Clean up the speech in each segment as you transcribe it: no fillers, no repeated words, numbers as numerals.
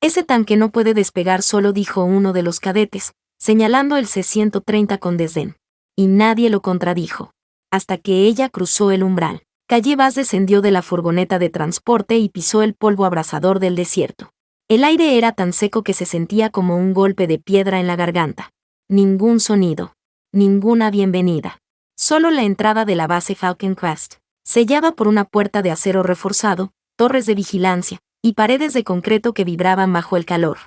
Ese tanque no puede despegar solo, dijo uno de los cadetes, señalando el C-130 con desdén. Y nadie lo contradijo. Hasta que ella cruzó el umbral. Calle Bass descendió de la furgoneta de transporte y pisó el polvo abrasador del desierto. El aire era tan seco que se sentía como un golpe de piedra en la garganta. Ningún sonido. Ninguna bienvenida. Solo la entrada de la base Falcon Crest, sellada por una puerta de acero reforzado, torres de vigilancia y paredes de concreto que vibraban bajo el calor.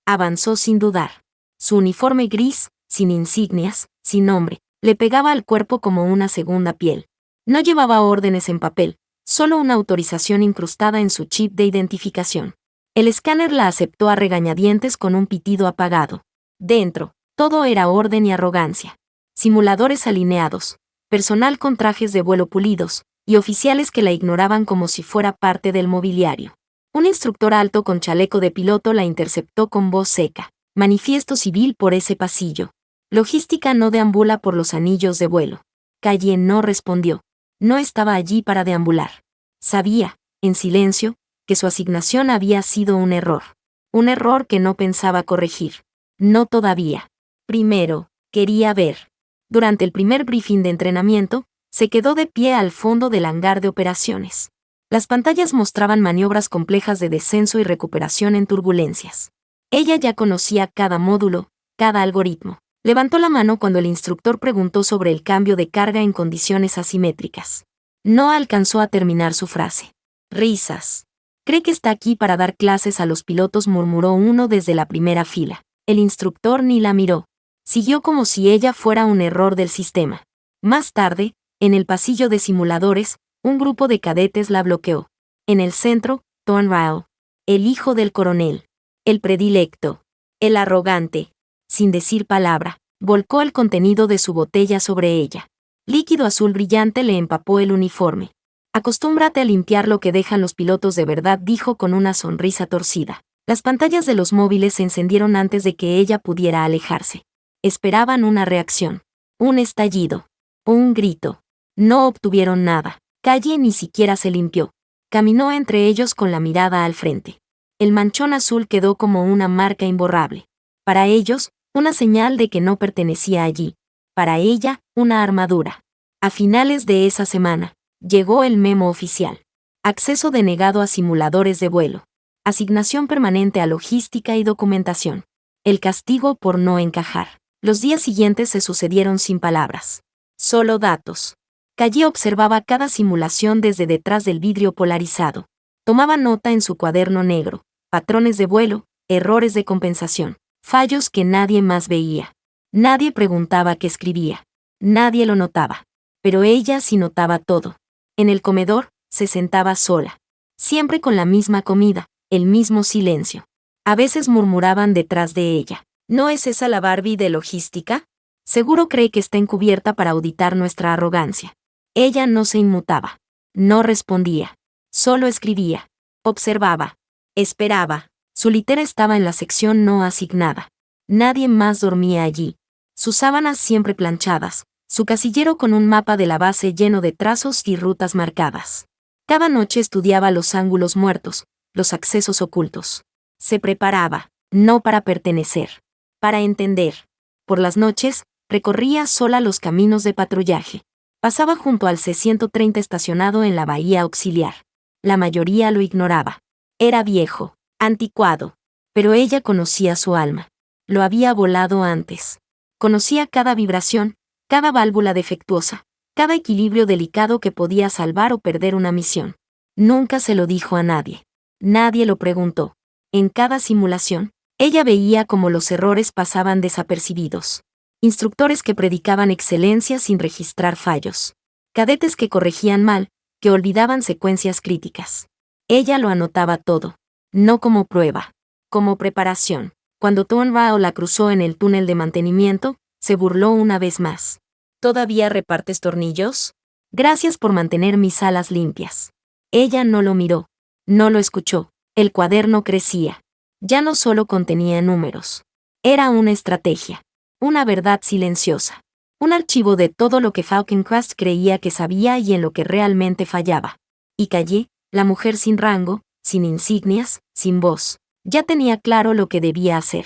Avanzó sin dudar. Su uniforme gris, sin insignias, sin nombre, le pegaba al cuerpo como una segunda piel. No llevaba órdenes en papel, solo una autorización incrustada en su chip de identificación. El escáner la aceptó a regañadientes con un pitido apagado. Dentro, todo era orden y arrogancia. Simuladores alineados, personal con trajes de vuelo pulidos, y oficiales que la ignoraban como si fuera parte del mobiliario. Un instructor alto con chaleco de piloto la interceptó con voz seca. Manifiesto civil por ese pasillo. Logística no deambula por los anillos de vuelo. Calle no respondió. No estaba allí para deambular. Sabía, en silencio, que su asignación había sido un error. Un error que no pensaba corregir. No todavía. Primero, quería ver. Durante el primer briefing de entrenamiento, se quedó de pie al fondo del hangar de operaciones. Las pantallas mostraban maniobras complejas de descenso y recuperación en turbulencias. Ella ya conocía cada módulo, cada algoritmo. Levantó la mano cuando el instructor preguntó sobre el cambio de carga en condiciones asimétricas. No alcanzó a terminar su frase. Risas. Cree que está aquí para dar clases a los pilotos, murmuró uno desde la primera fila. El instructor ni la miró. Siguió como si ella fuera un error del sistema. Más tarde, en el pasillo de simuladores, un grupo de cadetes la bloqueó. En el centro, Thornville, el hijo del coronel, el predilecto, el arrogante, sin decir palabra, volcó el contenido de su botella sobre ella. Líquido azul brillante le empapó el uniforme. Acostúmbrate a limpiar lo que dejan los pilotos de verdad, dijo con una sonrisa torcida. Las pantallas de los móviles se encendieron antes de que ella pudiera alejarse. Esperaban una reacción, un estallido, o un grito. No obtuvieron nada. Calle ni siquiera se limpió. Caminó entre ellos con la mirada al frente. El manchón azul quedó como una marca imborrable. Para ellos, una señal de que no pertenecía allí. Para ella, una armadura. A finales de esa semana, llegó el memo oficial. Acceso denegado a simuladores de vuelo. Asignación permanente a logística y documentación. El castigo por no encajar. Los días siguientes se sucedieron sin palabras. Solo datos. Calle observaba cada simulación desde detrás del vidrio polarizado. Tomaba nota en su cuaderno negro. Patrones de vuelo, errores de compensación, fallos que nadie más veía. Nadie preguntaba qué escribía. Nadie lo notaba. Pero ella sí notaba todo. En el comedor, se sentaba sola. Siempre con la misma comida, el mismo silencio. A veces murmuraban detrás de ella. ¿No es esa la Barbie de logística? Seguro cree que está encubierta para auditar nuestra arrogancia. Ella no se inmutaba. No respondía. Solo escribía. Observaba. Esperaba. Su litera estaba en la sección no asignada. Nadie más dormía allí. Sus sábanas siempre planchadas. Su casillero con un mapa de la base lleno de trazos y rutas marcadas. Cada noche estudiaba los ángulos muertos, los accesos ocultos. Se preparaba, no para pertenecer, para entender. Por las noches, recorría sola los caminos de patrullaje. Pasaba junto al C-130 estacionado en la bahía auxiliar. La mayoría lo ignoraba. Era viejo, anticuado. Pero ella conocía su alma. Lo había volado antes. Conocía cada vibración, cada válvula defectuosa, cada equilibrio delicado que podía salvar o perder una misión. Nunca se lo dijo a nadie. Nadie lo preguntó. En cada simulación, ella veía cómo los errores pasaban desapercibidos. Instructores que predicaban excelencia sin registrar fallos. Cadetes que corregían mal, que olvidaban secuencias críticas. Ella lo anotaba todo. No como prueba, como preparación. Cuando Thornville la cruzó en el túnel de mantenimiento, se burló una vez más. ¿Todavía repartes tornillos? Gracias por mantener mis alas limpias. Ella no lo miró. No lo escuchó. El cuaderno crecía. Ya no solo contenía números. Era una estrategia. Una verdad silenciosa. Un archivo de todo lo que Falcon Crest creía que sabía y en lo que realmente fallaba. Y Calle, la mujer sin rango, sin insignias, sin voz. Ya tenía claro lo que debía hacer.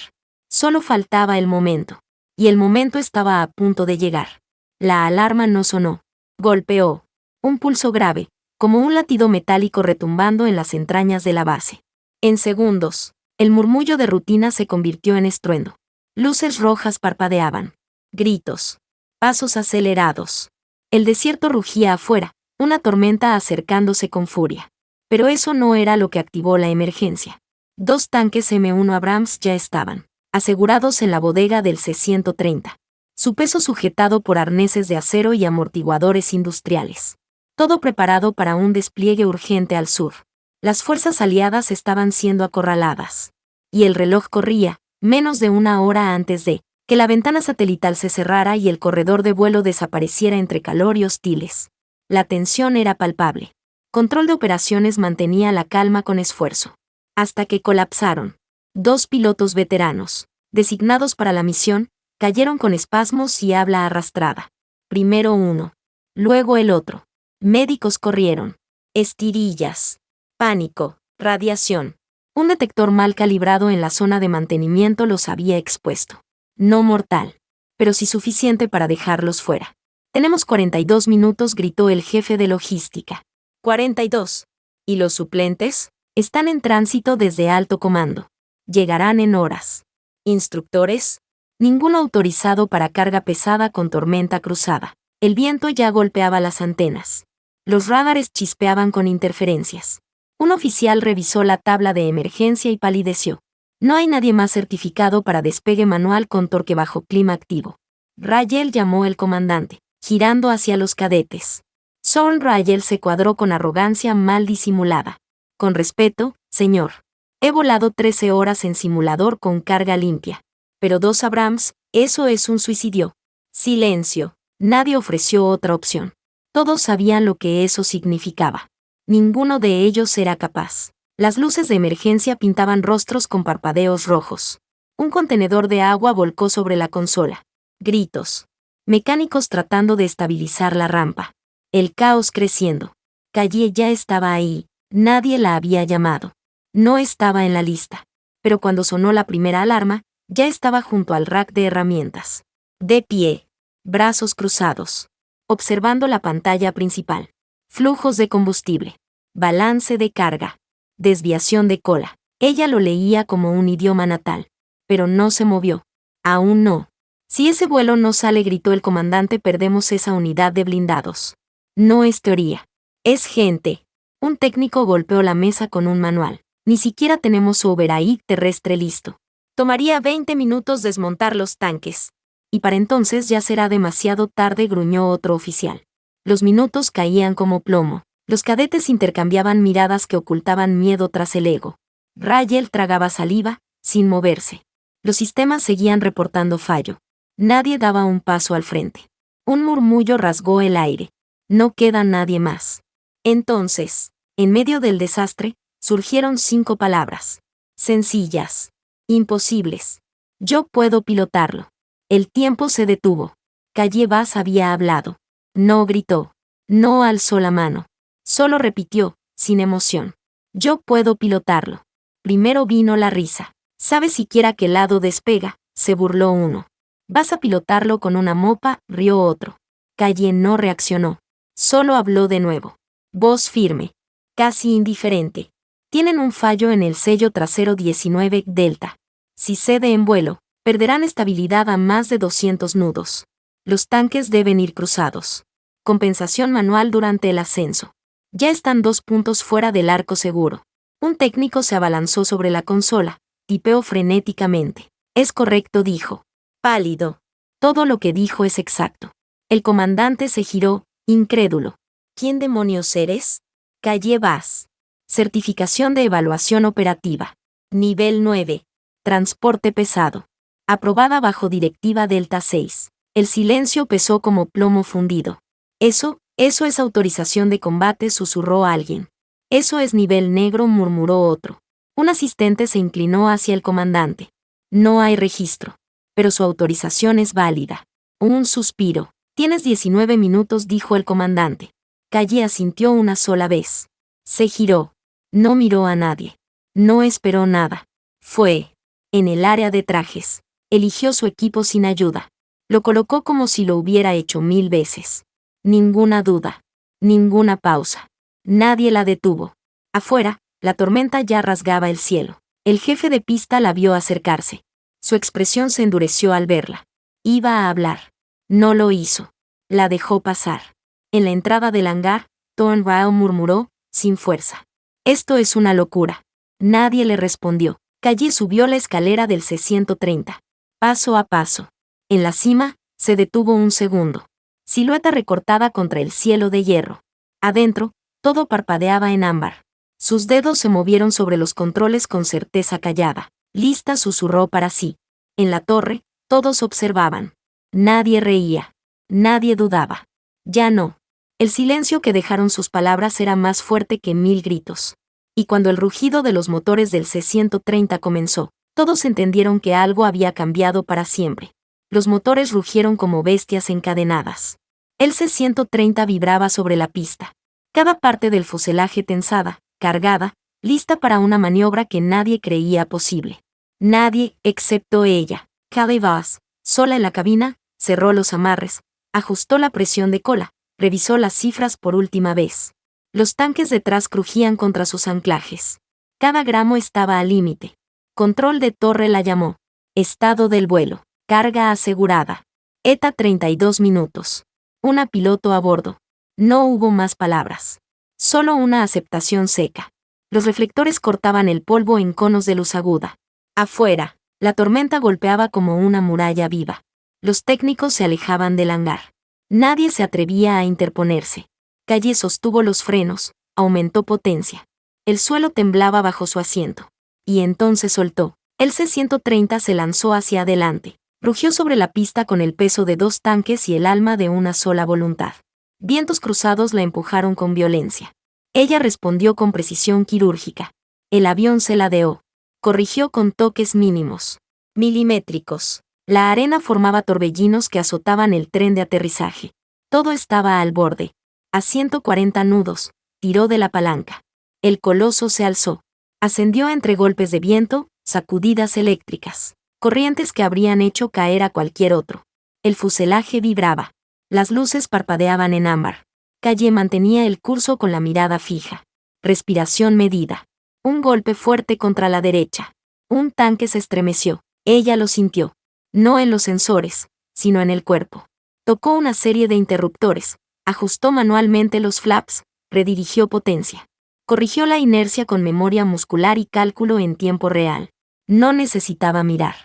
Solo faltaba el momento. Y el momento estaba a punto de llegar. La alarma no sonó. Golpeó. Un pulso grave, como un latido metálico retumbando en las entrañas de la base. En segundos, el murmullo de rutina se convirtió en estruendo. Luces rojas parpadeaban. Gritos. Pasos acelerados. El desierto rugía afuera, una tormenta acercándose con furia. Pero eso no era lo que activó la emergencia. 2 tanques M1 Abrams ya estaban asegurados en la bodega del C-130. Su peso sujetado por arneses de acero y amortiguadores industriales. Todo preparado para un despliegue urgente al sur. Las fuerzas aliadas estaban siendo acorraladas. Y el reloj corría, menos de una hora antes de que la ventana satelital se cerrara y el corredor de vuelo desapareciera entre calor y hostiles. La tensión era palpable. Control de operaciones mantenía la calma con esfuerzo. Hasta que colapsaron. 2 pilotos veteranos, designados para la misión, cayeron con espasmos y habla arrastrada. Primero uno. Luego el otro. Médicos corrieron. Estirillas. Pánico. Radiación. Un detector mal calibrado en la zona de mantenimiento los había expuesto. No mortal, pero sí suficiente para dejarlos fuera. Tenemos 42 minutos, gritó el jefe de logística. 42. ¿Y los suplentes? Están en tránsito desde alto comando. Llegarán en horas. ¿Instructores? Ninguno autorizado para carga pesada con tormenta cruzada. El viento ya golpeaba las antenas. Los radares chispeaban con interferencias. Un oficial revisó la tabla de emergencia y palideció. No hay nadie más certificado para despegue manual con torque bajo clima activo. Rayel llamó el comandante, girando hacia los cadetes. Son Rayel se cuadró con arrogancia mal disimulada. Con respeto, señor. He volado 13 horas en simulador con carga limpia. Pero 2 Abrams, eso es un suicidio. Silencio. Nadie ofreció otra opción. Todos sabían lo que eso significaba. Ninguno de ellos era capaz. Las luces de emergencia pintaban rostros con parpadeos rojos. Un contenedor de agua volcó sobre la consola. Gritos. Mecánicos tratando de estabilizar la rampa. El caos creciendo. Calle ya estaba ahí. Nadie la había llamado. No estaba en la lista. Pero cuando sonó la primera alarma, ya estaba junto al rack de herramientas. De pie. Brazos cruzados. Observando la pantalla principal. Flujos de combustible. Balance de carga. Desviación de cola. Ella lo leía como un idioma natal. Pero no se movió. Aún no. Si ese vuelo no sale, gritó el comandante, perdemos esa unidad de blindados. No es teoría. Es gente. Un técnico golpeó la mesa con un manual. Ni siquiera tenemos override terrestre listo. Tomaría 20 minutos desmontar los tanques. Y para entonces ya será demasiado tarde, gruñó otro oficial. Los minutos caían como plomo. Los cadetes intercambiaban miradas que ocultaban miedo tras el ego. Rayel tragaba saliva, sin moverse. Los sistemas seguían reportando fallo. Nadie daba un paso al frente. Un murmullo rasgó el aire. No queda nadie más. Entonces, en medio del desastre, surgieron 5 palabras. Sencillas. Imposibles. Yo puedo pilotarlo. El tiempo se detuvo. Calle Vaz había hablado. No gritó. No alzó la mano. Solo repitió, sin emoción. Yo puedo pilotarlo. Primero vino la risa. ¿Sabes siquiera qué lado despega? Se burló uno. Vas a pilotarlo con una mopa, rió otro. Calle no reaccionó. Solo habló de nuevo. Voz firme. Casi indiferente. Tienen un fallo en el sello trasero 19 Delta. Si cede en vuelo, perderán estabilidad a más de 200 nudos. Los tanques deben ir cruzados. Compensación manual durante el ascenso. Ya están 2 puntos fuera del arco seguro. Un técnico se abalanzó sobre la consola, tipeó frenéticamente. Es correcto, dijo. Pálido. Todo lo que dijo es exacto. El comandante se giró, incrédulo. ¿Quién demonios eres? Calle Vaz. Certificación de evaluación operativa. Nivel 9. Transporte pesado. Aprobada bajo directiva Delta 6. El silencio pesó como plomo fundido. Eso es autorización de combate, susurró alguien. Eso es nivel negro, murmuró otro. Un asistente se inclinó hacia el comandante. No hay registro. Pero su autorización es válida. Un suspiro. Tienes 19 minutos, dijo el comandante. Calle asintió una sola vez. Se giró. No miró a nadie. No esperó nada. Fue en el área de trajes. Eligió su equipo sin ayuda. Lo colocó como si lo hubiera hecho 1000 veces. Ninguna duda. Ninguna pausa. Nadie la detuvo. Afuera, la tormenta ya rasgaba el cielo. El jefe de pista la vio acercarse. Su expresión se endureció al verla. Iba a hablar. No lo hizo. La dejó pasar. En la entrada del hangar, Thornwell murmuró, sin fuerza. Esto es una locura. Nadie le respondió. Calle subió la escalera del C-130. Paso a paso. En la cima, se detuvo un segundo. Silueta recortada contra el cielo de hierro. Adentro, todo parpadeaba en ámbar. Sus dedos se movieron sobre los controles con certeza callada. Lista susurró para sí. En la torre, todos observaban. Nadie reía. Nadie dudaba. Ya no. El silencio que dejaron sus palabras era más fuerte que 1000 gritos. Y cuando el rugido de los motores del C-130 comenzó, todos entendieron que algo había cambiado para siempre. Los motores rugieron como bestias encadenadas. El C-130 vibraba sobre la pista. Cada parte del fuselaje tensada, cargada, lista para una maniobra que nadie creía posible. Nadie, excepto ella. Callie Voss, sola en la cabina, cerró los amarres, ajustó la presión de cola, revisó las cifras por última vez. Los tanques detrás crujían contra sus anclajes. Cada gramo estaba al límite. Control de torre la llamó. Estado del vuelo. Carga asegurada. ETA 32 minutos. Una piloto a bordo. No hubo más palabras. Solo una aceptación seca. Los reflectores cortaban el polvo en conos de luz aguda. Afuera, la tormenta golpeaba como una muralla viva. Los técnicos se alejaban del hangar. Nadie se atrevía a interponerse. Calle sostuvo los frenos, aumentó potencia. El suelo temblaba bajo su asiento. Y entonces soltó. El C-130 se lanzó hacia adelante. Rugió sobre la pista con el peso de 2 tanques y el alma de una sola voluntad. Vientos cruzados la empujaron con violencia. Ella respondió con precisión quirúrgica. El avión se ladeó. Corrigió con toques mínimos. Milimétricos. La arena formaba torbellinos que azotaban el tren de aterrizaje. Todo estaba al borde. A 140 nudos, tiró de la palanca. El coloso se alzó. Ascendió entre golpes de viento, sacudidas eléctricas, corrientes que habrían hecho caer a cualquier otro. El fuselaje vibraba. Las luces parpadeaban en ámbar. Calle mantenía el curso con la mirada fija. Respiración medida. Un golpe fuerte contra la derecha. Un tanque se estremeció. Ella lo sintió. No en los sensores, sino en el cuerpo. Tocó una serie de interruptores. Ajustó manualmente los flaps, redirigió potencia. Corrigió la inercia con memoria muscular y cálculo en tiempo real. No necesitaba mirar.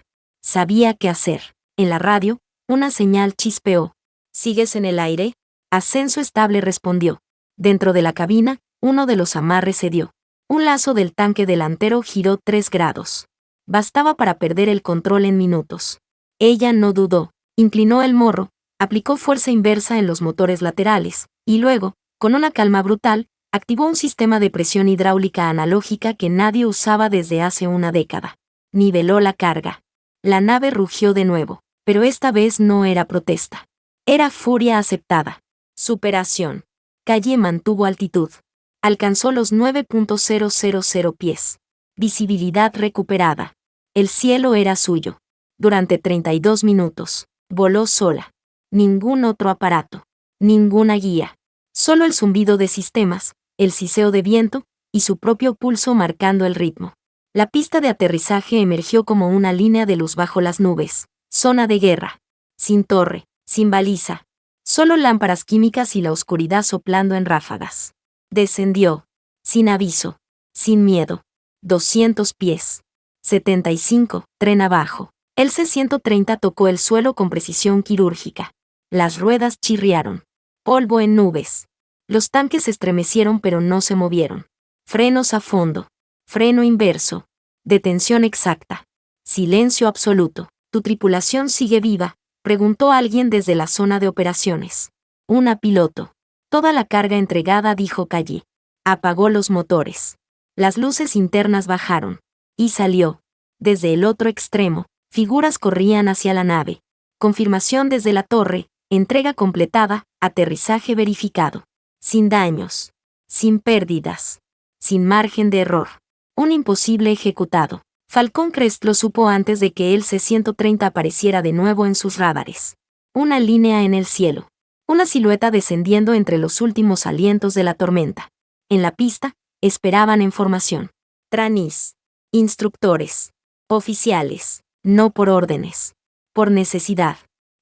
Sabía qué hacer. En la radio, una señal chispeó. ¿Sigues en el aire? Ascenso estable respondió. Dentro de la cabina, uno de los amarres cedió. Un lazo del tanque delantero giró 3 grados. Bastaba para perder el control en minutos. Ella no dudó. Inclinó el morro. Aplicó fuerza inversa en los motores laterales, y luego, con una calma brutal, activó un sistema de presión hidráulica analógica que nadie usaba desde hace una década. Niveló la carga. La nave rugió de nuevo, pero esta vez no era protesta. Era furia aceptada. Superación. Calle mantuvo altitud. Alcanzó los 9.000 pies. Visibilidad recuperada. El cielo era suyo. Durante 32 minutos, voló sola. Ningún otro aparato. Ninguna guía. Solo el zumbido de sistemas, el siseo de viento, y su propio pulso marcando el ritmo. La pista de aterrizaje emergió como una línea de luz bajo las nubes. Zona de guerra. Sin torre, sin baliza. Solo lámparas químicas y la oscuridad soplando en ráfagas. Descendió. Sin aviso. Sin miedo. 200 pies. 75, tren abajo. El C-130 tocó el suelo con precisión quirúrgica. Las ruedas chirriaron. Polvo en nubes. Los tanques se estremecieron pero no se movieron. Frenos a fondo. Freno inverso. Detención exacta. Silencio absoluto. ¿Tu tripulación sigue viva?, preguntó alguien desde la zona de operaciones. Una piloto. Toda la carga entregada, dijo Calle. Apagó los motores. Las luces internas bajaron. Y salió. Desde el otro extremo, figuras corrían hacia la nave. Confirmación desde la torre. Entrega completada, aterrizaje verificado. Sin daños. Sin pérdidas. Sin margen de error. Un imposible ejecutado. Falcon Crest lo supo antes de que el C-130 apareciera de nuevo en sus radares. Una línea en el cielo. Una silueta descendiendo entre los últimos alientos de la tormenta. En la pista, esperaban en formación. Trainees. Instructores. Oficiales. No por órdenes. Por necesidad.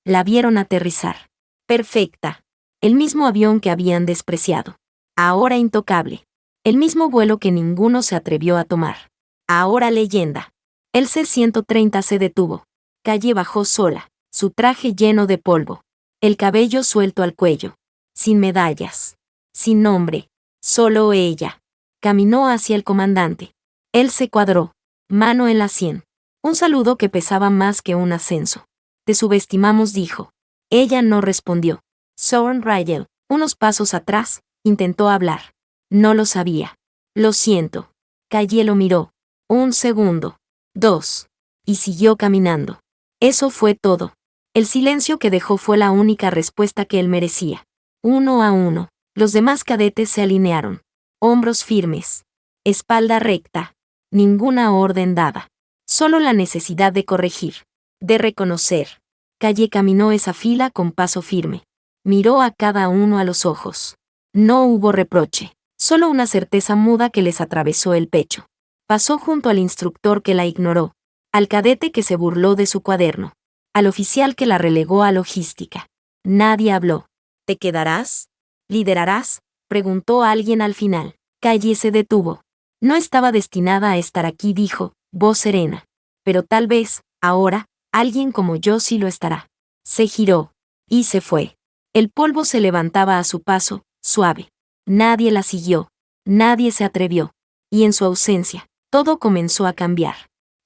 La vieron aterrizar. Perfecta. El mismo avión que habían despreciado. Ahora intocable. El mismo vuelo que ninguno se atrevió a tomar. Ahora leyenda. El C-130 se detuvo. Calle bajó sola, su traje lleno de polvo. El cabello suelto al cuello. Sin medallas. Sin nombre. Solo ella. Caminó hacia el comandante. Él se cuadró. Mano en la sien. Un saludo que pesaba más que un ascenso. Te subestimamos, dijo. Ella no respondió. Soren Rydell, unos pasos atrás, intentó hablar. No lo sabía. Lo siento. Calle lo miró. 1 segundo. 2. Y siguió caminando. Eso fue todo. El silencio que dejó fue la única respuesta que él merecía. 1 a 1. Los demás cadetes se alinearon. Hombros firmes. Espalda recta. Ninguna orden dada. Solo la necesidad de corregir. De reconocer. Calle caminó esa fila con paso firme. Miró a cada uno a los ojos. No hubo reproche. Solo una certeza muda que les atravesó el pecho. Pasó junto al instructor que la ignoró. Al cadete que se burló de su cuaderno. Al oficial que la relegó a logística. Nadie habló. ¿Te quedarás? ¿Liderarás? Preguntó alguien al final. Calle se detuvo. No estaba destinada a estar aquí, dijo, voz serena. Pero tal vez, ahora, alguien como yo sí lo estará. Se giró. Y se fue. El polvo se levantaba a su paso, suave. Nadie la siguió. Nadie se atrevió. Y en su ausencia, todo comenzó a cambiar.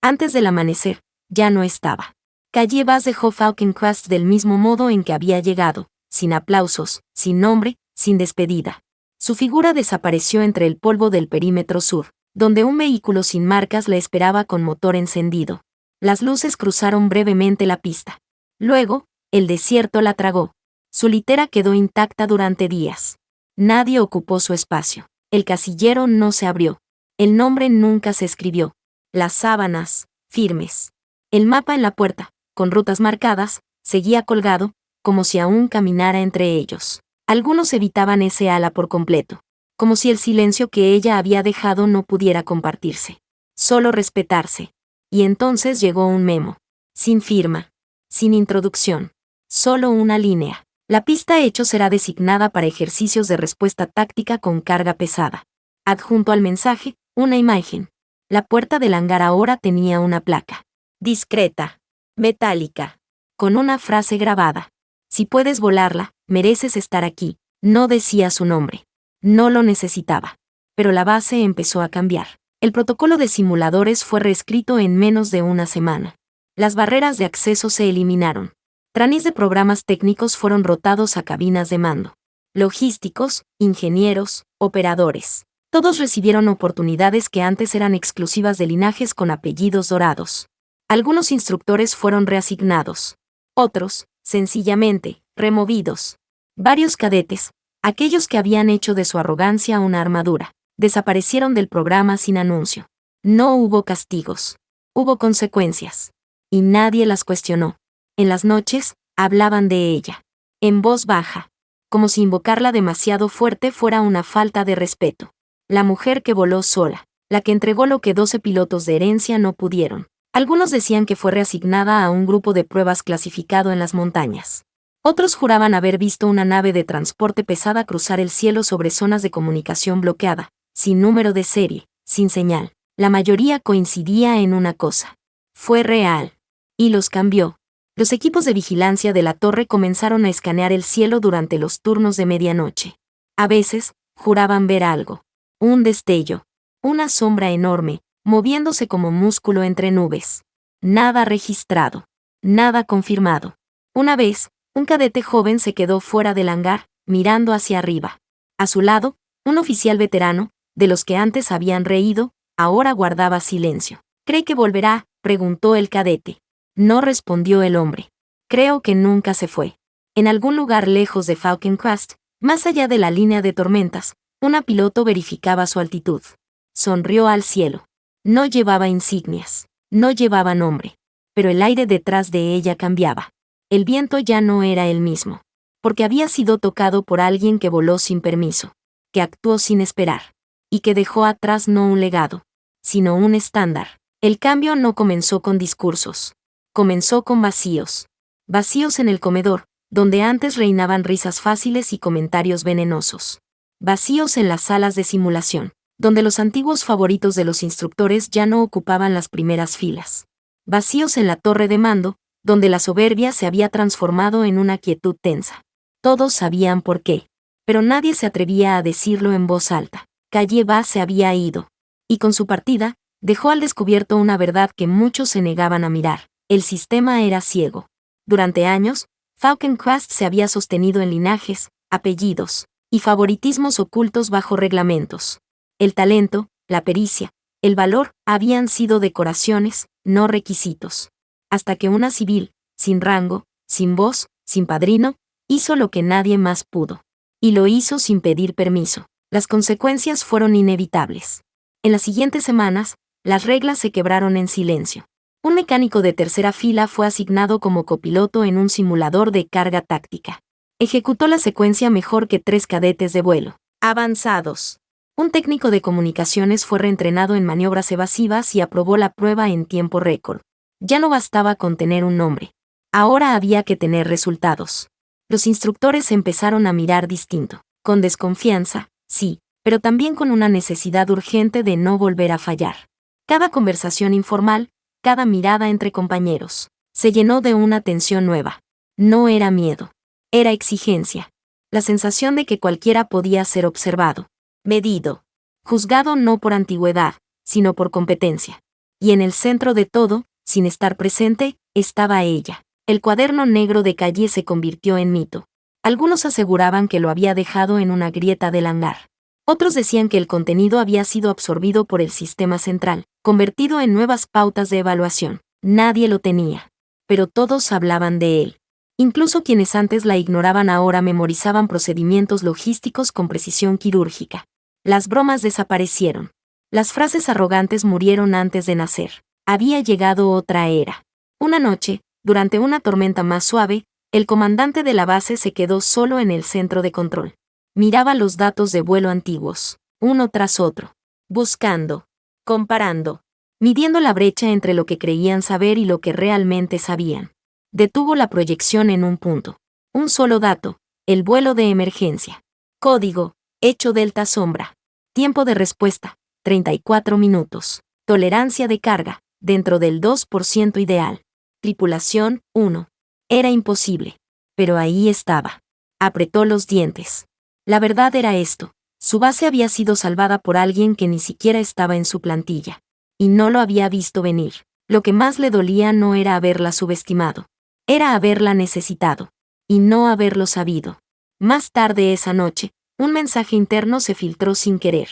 Antes del amanecer, ya no estaba. Calle Bass dejó Falcon Crest del mismo modo en que había llegado, sin aplausos, sin nombre, sin despedida. Su figura desapareció entre el polvo del perímetro sur, donde un vehículo sin marcas la esperaba con motor encendido. Las luces cruzaron brevemente la pista. Luego, el desierto la tragó. Su litera quedó intacta durante días. Nadie ocupó su espacio. El casillero no se abrió. El nombre nunca se escribió. Las sábanas, firmes. El mapa en la puerta, con rutas marcadas, seguía colgado, como si aún caminara entre ellos. Algunos evitaban ese ala por completo, como si el silencio que ella había dejado no pudiera compartirse. Solo respetarse. Y entonces llegó un memo. Sin firma. Sin introducción. Solo una línea. La pista hecho será designada para ejercicios de respuesta táctica con carga pesada. Adjunto al mensaje, una imagen. La puerta del hangar ahora tenía una placa. Discreta. Metálica. Con una frase grabada. Si puedes volarla, mereces estar aquí. No decía su nombre. No lo necesitaba. Pero la base empezó a cambiar. El protocolo de simuladores fue reescrito en menos de una semana. Las barreras de acceso se eliminaron. Trainees de programas técnicos fueron rotados a cabinas de mando. Logísticos, ingenieros, operadores. Todos recibieron oportunidades que antes eran exclusivas de linajes con apellidos dorados. Algunos instructores fueron reasignados. Otros, sencillamente, removidos. Varios cadetes, aquellos que habían hecho de su arrogancia una armadura, desaparecieron del programa sin anuncio. No hubo castigos. Hubo consecuencias. Y nadie las cuestionó. En las noches, hablaban de ella. En voz baja. Como si invocarla demasiado fuerte fuera una falta de respeto. La mujer que voló sola. La que entregó lo que 12 pilotos de herencia no pudieron. Algunos decían que fue reasignada a un grupo de pruebas clasificado en las montañas. Otros juraban haber visto una nave de transporte pesada cruzar el cielo sobre zonas de comunicación bloqueada, sin número de serie, sin señal. La mayoría coincidía en una cosa. Fue real. Y los cambió. Los equipos de vigilancia de la torre comenzaron a escanear el cielo durante los turnos de medianoche. A veces, juraban ver algo. Un destello. Una sombra enorme, moviéndose como músculo entre nubes. Nada registrado. Nada confirmado. Una vez, un cadete joven se quedó fuera del hangar, mirando hacia arriba. A su lado, un oficial veterano, de los que antes habían reído, ahora guardaba silencio. ¿Cree que volverá?, preguntó el cadete. No respondió el hombre. Creo que nunca se fue. En algún lugar lejos de Falcon Crest, más allá de la línea de tormentas, una piloto verificaba su altitud. Sonrió al cielo. No llevaba insignias. No llevaba nombre. Pero el aire detrás de ella cambiaba. El viento ya no era el mismo. Porque había sido tocado por alguien que voló sin permiso, que actuó sin esperar, y que dejó atrás no un legado, sino un estándar. El cambio no comenzó con discursos. Comenzó con vacíos. Vacíos en el comedor, donde antes reinaban risas fáciles y comentarios venenosos. Vacíos en las salas de simulación, donde los antiguos favoritos de los instructores ya no ocupaban las primeras filas. Vacíos en la torre de mando, donde la soberbia se había transformado en una quietud tensa. Todos sabían por qué, pero nadie se atrevía a decirlo en voz alta. Calle Vaz se había ido. Y con su partida, dejó al descubierto una verdad que muchos se negaban a mirar. El sistema era ciego. Durante años, Falcon Crest se había sostenido en linajes, apellidos y favoritismos ocultos bajo reglamentos. El talento, la pericia, el valor habían sido decoraciones, no requisitos. Hasta que una civil, sin rango, sin voz, sin padrino, hizo lo que nadie más pudo. Y lo hizo sin pedir permiso. Las consecuencias fueron inevitables. En las siguientes semanas, las reglas se quebraron en silencio. Un mecánico de tercera fila fue asignado como copiloto en un simulador de carga táctica. Ejecutó la secuencia mejor que 3 cadetes de vuelo avanzados. Un técnico de comunicaciones fue reentrenado en maniobras evasivas y aprobó la prueba en tiempo récord. Ya no bastaba con tener un nombre. Ahora había que tener resultados. Los instructores empezaron a mirar distinto, con desconfianza, sí, pero también con una necesidad urgente de no volver a fallar. Cada conversación informal, cada mirada entre compañeros, se llenó de una tensión nueva. No era miedo, era exigencia. La sensación de que cualquiera podía ser observado, medido, juzgado no por antigüedad, sino por competencia. Y en el centro de todo, sin estar presente, estaba ella. El cuaderno negro de Calle se convirtió en mito. Algunos aseguraban que lo había dejado en una grieta del hangar. Otros decían que el contenido había sido absorbido por el sistema central, convertido en nuevas pautas de evaluación. Nadie lo tenía. Pero todos hablaban de él. Incluso quienes antes la ignoraban ahora memorizaban procedimientos logísticos con precisión quirúrgica. Las bromas desaparecieron. Las frases arrogantes murieron antes de nacer. Había llegado otra era. Una noche, durante una tormenta más suave, el comandante de la base se quedó solo en el centro de control. Miraba los datos de vuelo antiguos, uno tras otro, buscando, comparando, midiendo la brecha entre lo que creían saber y lo que realmente sabían. Detuvo la proyección en un punto. Un solo dato, el vuelo de emergencia. Código, hecho delta sombra. Tiempo de respuesta, 34 minutos. Tolerancia de carga, dentro del 2% ideal. Tripulación, 1. Era imposible. Pero ahí estaba. Apretó los dientes. La verdad era esto. Su base había sido salvada por alguien que ni siquiera estaba en su plantilla. Y no lo había visto venir. Lo que más le dolía no era haberla subestimado. Era haberla necesitado. Y no haberlo sabido. Más tarde esa noche, un mensaje interno se filtró sin querer.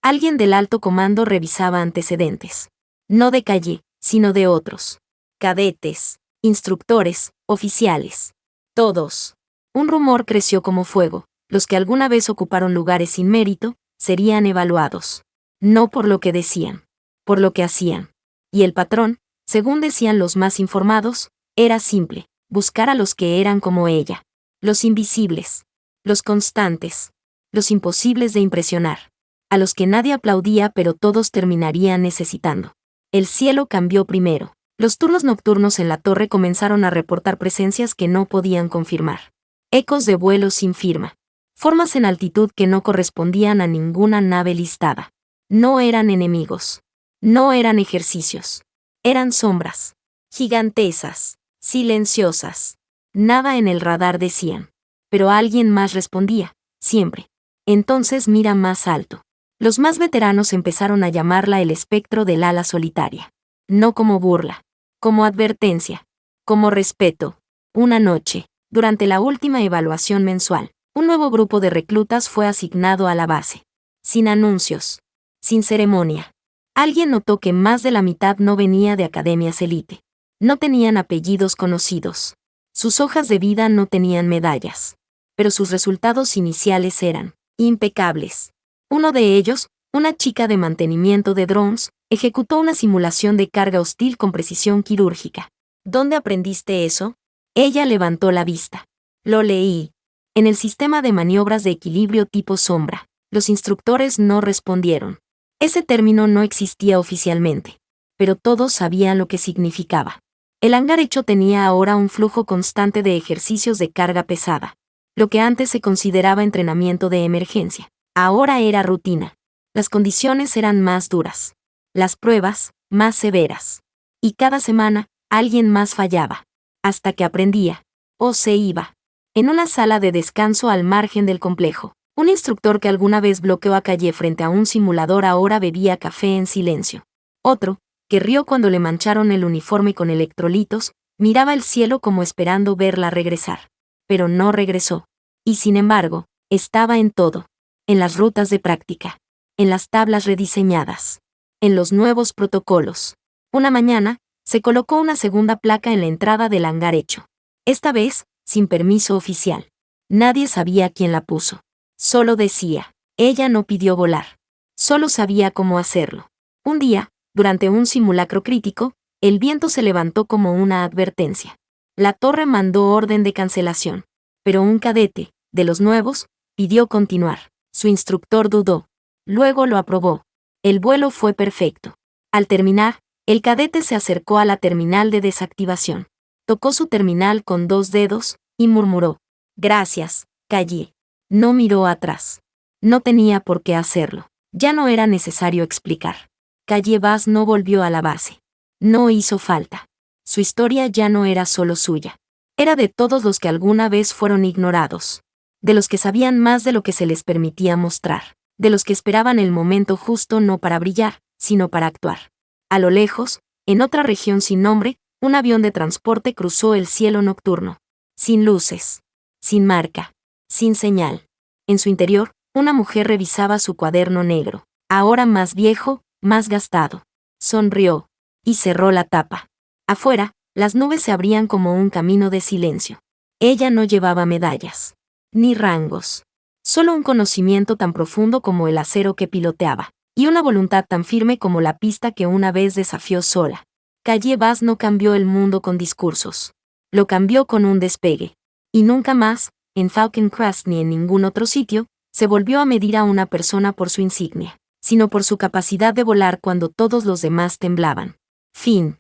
Alguien del alto comando revisaba antecedentes. No de Calle, sino de otros. Cadetes, instructores, oficiales. Todos. Un rumor creció como fuego. Los que alguna vez ocuparon lugares sin mérito, serían evaluados. No por lo que decían, por lo que hacían. Y el patrón, según decían los más informados, era simple, buscar a los que eran como ella. Los invisibles, los constantes, los imposibles de impresionar. A los que nadie aplaudía pero todos terminarían necesitando. El cielo cambió primero. Los turnos nocturnos en la torre comenzaron a reportar presencias que no podían confirmar. Ecos de vuelos sin firma. Formas en altitud que no correspondían a ninguna nave listada. No eran enemigos. No eran ejercicios. Eran sombras. Gigantesas. Silenciosas. Nada en el radar decían. Pero alguien más respondía. Siempre. Entonces mira más alto. Los más veteranos empezaron a llamarla el espectro del ala solitaria. No como burla. Como advertencia. Como respeto. Una noche, durante la última evaluación mensual, un nuevo grupo de reclutas fue asignado a la base. Sin anuncios. Sin ceremonia. Alguien notó que más de la mitad no venía de academias élite. No tenían apellidos conocidos. Sus hojas de vida no tenían medallas. Pero sus resultados iniciales eran impecables. Uno de ellos, una chica de mantenimiento de drones, Ejecutó una simulación de carga hostil con precisión quirúrgica. ¿Dónde aprendiste eso? Ella levantó la vista. Lo leí. En el sistema de maniobras de equilibrio tipo sombra. Los instructores no respondieron. Ese término no existía oficialmente, pero todos sabían lo que significaba. El hangar hecho tenía ahora un flujo constante de ejercicios de carga pesada. Lo que antes se consideraba entrenamiento de emergencia, ahora era rutina. Las condiciones eran más duras. Las pruebas, más severas. Y cada semana, alguien más fallaba. Hasta que aprendía. O se iba. En una sala de descanso al margen del complejo, un instructor que alguna vez bloqueó a Calle frente a un simulador ahora bebía café en silencio. Otro, que rió cuando le mancharon el uniforme con electrolitos, miraba el cielo como esperando verla regresar. Pero no regresó. Y sin embargo, estaba en todo. En las rutas de práctica. En las tablas rediseñadas. En los nuevos protocolos. Una mañana, se colocó una segunda placa en la entrada del hangar hecho. Esta vez, sin permiso oficial. Nadie sabía quién la puso. Solo decía, ella no pidió volar. Solo sabía cómo hacerlo. Un día, durante un simulacro crítico, el viento se levantó como una advertencia. La torre mandó orden de cancelación. Pero un cadete, de los nuevos, pidió continuar. Su instructor dudó. Luego lo aprobó. El vuelo fue perfecto. Al terminar, el cadete se acercó a la terminal de desactivación. Tocó su terminal con 2 dedos, y murmuró. Gracias, Calle. No miró atrás. No tenía por qué hacerlo. Ya no era necesario explicar. Calle Vaz no volvió a la base. No hizo falta. Su historia ya no era solo suya. Era de todos los que alguna vez fueron ignorados. De los que sabían más de lo que se les permitía mostrar. De los que esperaban el momento justo no para brillar, sino para actuar. A lo lejos, en otra región sin nombre, un avión de transporte cruzó el cielo nocturno. Sin luces. Sin marca. Sin señal. En su interior, una mujer revisaba su cuaderno negro, ahora más viejo, más gastado. Sonrió. Y cerró la tapa. Afuera, las nubes se abrían como un camino de silencio. Ella no llevaba medallas. Ni rangos. Solo un conocimiento tan profundo como el acero que piloteaba. Y una voluntad tan firme como la pista que una vez desafió sola. Calle Vaz no cambió el mundo con discursos. Lo cambió con un despegue. Y nunca más, en Falcon Crest ni en ningún otro sitio, se volvió a medir a una persona por su insignia, sino por su capacidad de volar cuando todos los demás temblaban. Fin.